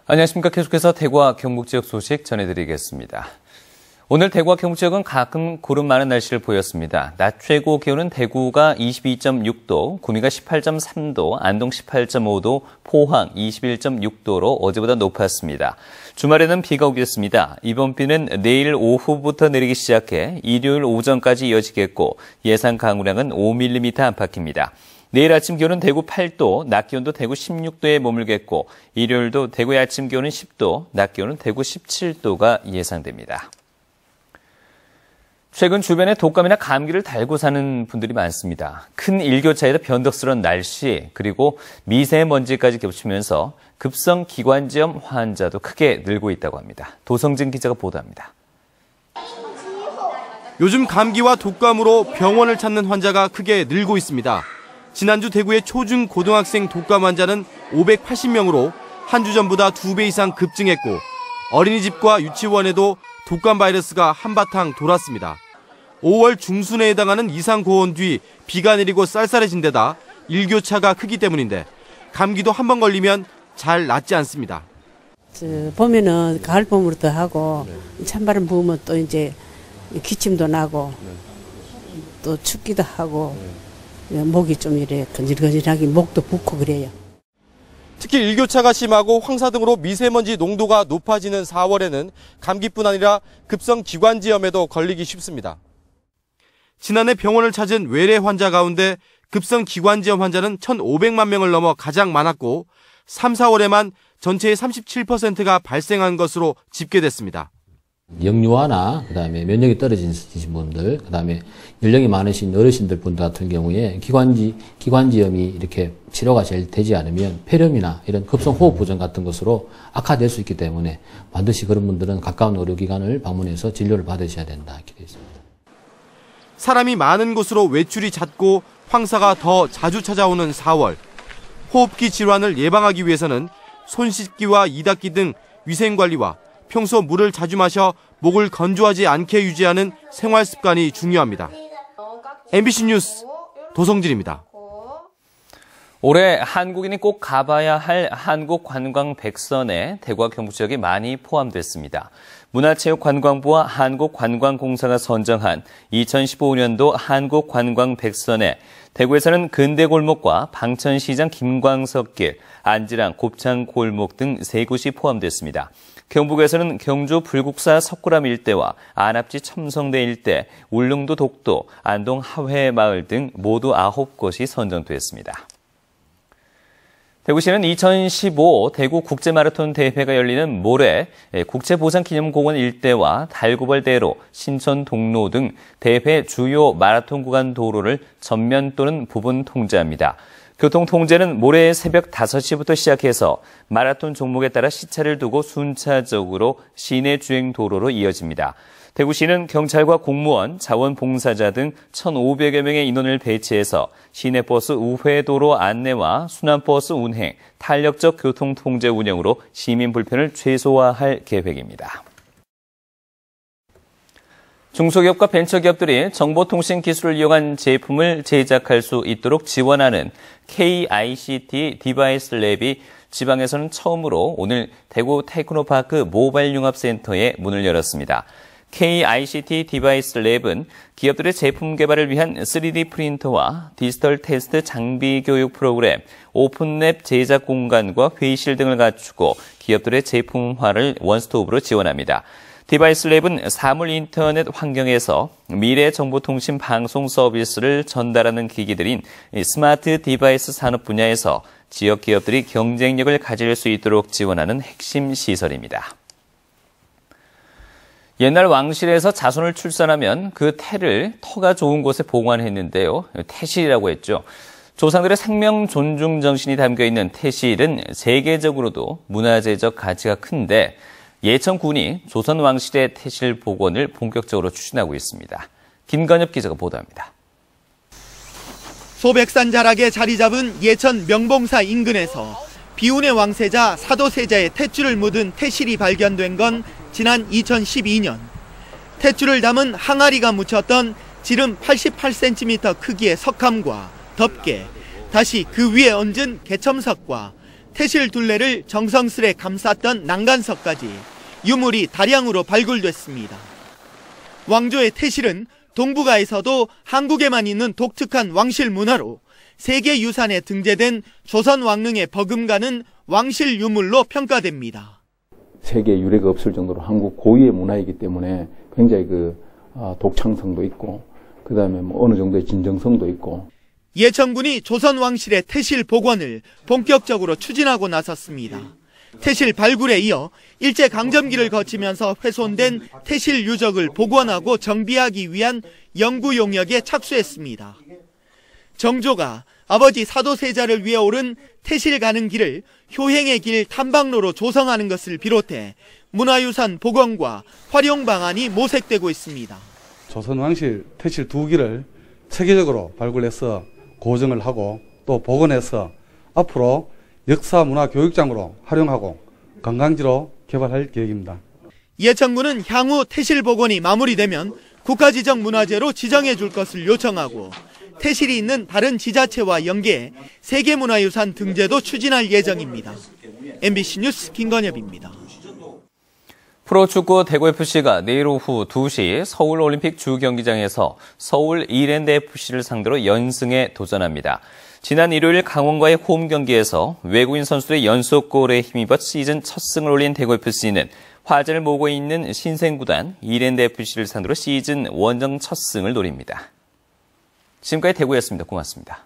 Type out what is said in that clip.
안녕하십니까. 계속해서 대구와 경북 지역 소식 전해드리겠습니다. 오늘 대구와 경북 지역은 가끔 구름 많은 날씨를 보였습니다. 낮 최고 기온은 대구가 22.6도, 구미가 18.3도, 안동 18.5도, 포항 21.6도로 어제보다 높았습니다. 주말에는 비가 오겠습니다. 이번 비는 내일 오후부터 내리기 시작해 일요일 오전까지 이어지겠고 예상 강우량은 5mm 안팎입니다. 내일 아침 기온은 대구 8도, 낮 기온도 대구 16도에 머물겠고 일요일도 대구의 아침 기온은 10도, 낮 기온은 대구 17도가 예상됩니다. 최근 주변에 독감이나 감기를 달고 사는 분들이 많습니다. 큰 일교차에다 변덕스러운 날씨, 그리고 미세먼지까지 겹치면서 급성 기관지염 환자도 크게 늘고 있다고 합니다. 도성진 기자가 보도합니다. 요즘 감기와 독감으로 병원을 찾는 환자가 크게 늘고 있습니다. 지난주 대구의 초중 고등학생 독감 환자는 580명으로 한 주 전보다 2배 이상 급증했고 어린이집과 유치원에도 독감 바이러스가 한바탕 돌았습니다. 5월 중순에 해당하는 이상 고온 뒤 비가 내리고 쌀쌀해진 데다 일교차가 크기 때문인데 감기도 한 번 걸리면 잘 낫지 않습니다. 봄에는 가을봄으로도 하고 찬바람 부으면 또 이제 기침도 나고 또 춥기도 하고 목이 좀 이래 건질건질하게 목도 붓고 그래요. 특히 일교차가 심하고 황사 등으로 미세먼지 농도가 높아지는 4월에는 감기뿐 아니라 급성 기관지염에도 걸리기 쉽습니다. 지난해 병원을 찾은 외래 환자 가운데 급성 기관지염 환자는 1,500만 명을 넘어 가장 많았고 3, 4월에만 전체의 37%가 발생한 것으로 집계됐습니다. 영유아나 그다음에 면역이 떨어지신 분들, 그다음에 연령이 많으신 어르신들 분들 같은 경우에 기관지염이 이렇게 치료가 잘 되지 않으면 폐렴이나 이런 급성 호흡 부전 같은 것으로 악화될 수 있기 때문에 반드시 그런 분들은 가까운 의료기관을 방문해서 진료를 받으셔야 된다 이렇게 되어 있습니다. 사람이 많은 곳으로 외출이 잦고 황사가 더 자주 찾아오는 4월. 호흡기 질환을 예방하기 위해서는 손 씻기와 이 닦기 등 위생관리와 평소 물을 자주 마셔 목을 건조하지 않게 유지하는 생활 습관이 중요합니다. MBC 뉴스 도성진입니다. 올해 한국인이 꼭 가봐야 할 한국관광100선에 대구와 경북 지역이 많이 포함됐습니다. 문화체육관광부와 한국관광공사가 선정한 2015년도 한국관광100선에 대구에서는 근대골목과 방천시장 김광석길, 안지랑 곱창골목 등 3곳이 포함됐습니다. 경북에서는 경주 불국사 석굴암 일대와 안압지 첨성대 일대, 울릉도 독도, 안동 하회마을 등 모두 9곳이 선정됐습니다. 대구시는 2015 대구 국제마라톤 대회가 열리는 모레 국제보상기념공원 일대와 달구벌대로, 신천 동로 등 대회 주요 마라톤 구간 도로를 전면 또는 부분 통제합니다. 교통통제는 모레 새벽 5시부터 시작해서 마라톤 종목에 따라 시차를 두고 순차적으로 시내 주행 도로로 이어집니다. 대구시는 경찰과 공무원, 자원봉사자 등 1,500여 명의 인원을 배치해서 시내버스 우회도로 안내와 순환버스 운행, 탄력적 교통통제 운영으로 시민 불편을 최소화할 계획입니다. 중소기업과 벤처기업들이 정보통신 기술을 이용한 제품을 제작할 수 있도록 지원하는 KICT 디바이스 랩이 지방에서는 처음으로 오늘 대구 테크노파크 모바일 융합센터에 문을 열었습니다. KICT 디바이스 랩은 기업들의 제품 개발을 위한 3D 프린터와 디지털 테스트 장비 교육 프로그램, 오픈랩 제작 공간과 회의실 등을 갖추고 기업들의 제품화를 원스톱으로 지원합니다. 디바이스 랩은 사물 인터넷 환경에서 미래 정보통신 방송 서비스를 전달하는 기기들인 스마트 디바이스 산업 분야에서 지역 기업들이 경쟁력을 가질 수 있도록 지원하는 핵심 시설입니다. 옛날 왕실에서 자손을 출산하면 그 태를 터가 좋은 곳에 보관했는데요. 태실이라고 했죠. 조상들의 생명 존중 정신이 담겨있는 태실은 세계적으로도 문화재적 가치가 큰데 예천군이 조선 왕실의 태실 복원을 본격적으로 추진하고 있습니다. 김건엽 기자가 보도합니다. 소백산 자락에 자리 잡은 예천 명봉사 인근에서 비운의 왕세자 사도세자의 탯줄을 묻은 태실이 발견된 건 지난 2012년. 탯줄을 담은 항아리가 묻혔던 지름 88cm 크기의 석함과 덮개, 다시 그 위에 얹은 개첨석과 태실 둘레를 정성스레 감쌌던 난간석까지 유물이 다량으로 발굴됐습니다. 왕조의 태실은 동북아에서도 한국에만 있는 독특한 왕실 문화로 세계유산에 등재된 조선 왕릉에 버금가는 왕실 유물로 평가됩니다. 세계 유례가 없을 정도로 한국 고유의 문화이기 때문에 굉장히 독창성도 있고, 그 다음에 어느 정도의 진정성도 있고. 예천군이 조선 왕실의 태실 복원을 본격적으로 추진하고 나섰습니다. 태실 발굴에 이어 일제강점기를 거치면서 훼손된 태실 유적을 복원하고 정비하기 위한 연구 용역에 착수했습니다. 정조가 아버지 사도세자를 위해 오른 태실 가는 길을 효행의 길 탐방로로 조성하는 것을 비롯해 문화유산 복원과 활용 방안이 모색되고 있습니다. 조선 왕실 태실 2기를 체계적으로 발굴해서 고정을 하고 또 복원해서 앞으로 역사문화교육장으로 활용하고 관광지로 개발할 계획입니다. 예천군은 향후 태실 복원이 마무리되면 국가지정 문화재로 지정해 줄 것을 요청하고 태실이 있는 다른 지자체와 연계해 세계문화유산 등재도 추진할 예정입니다. MBC 뉴스 김건엽입니다. 프로축구 대구FC가 내일 오후 2시 서울올림픽 주경기장에서 서울 이랜드FC를 상대로 연승에 도전합니다. 지난 일요일 강원과의 홈 경기에서 외국인 선수들의 연속골에 힘입어 시즌 첫 승을 올린 대구FC는 화제를 모으고 있는 신생구단 이랜드FC를 상대로 시즌 원정 첫 승을 노립니다. 지금까지 대구였습니다. 고맙습니다.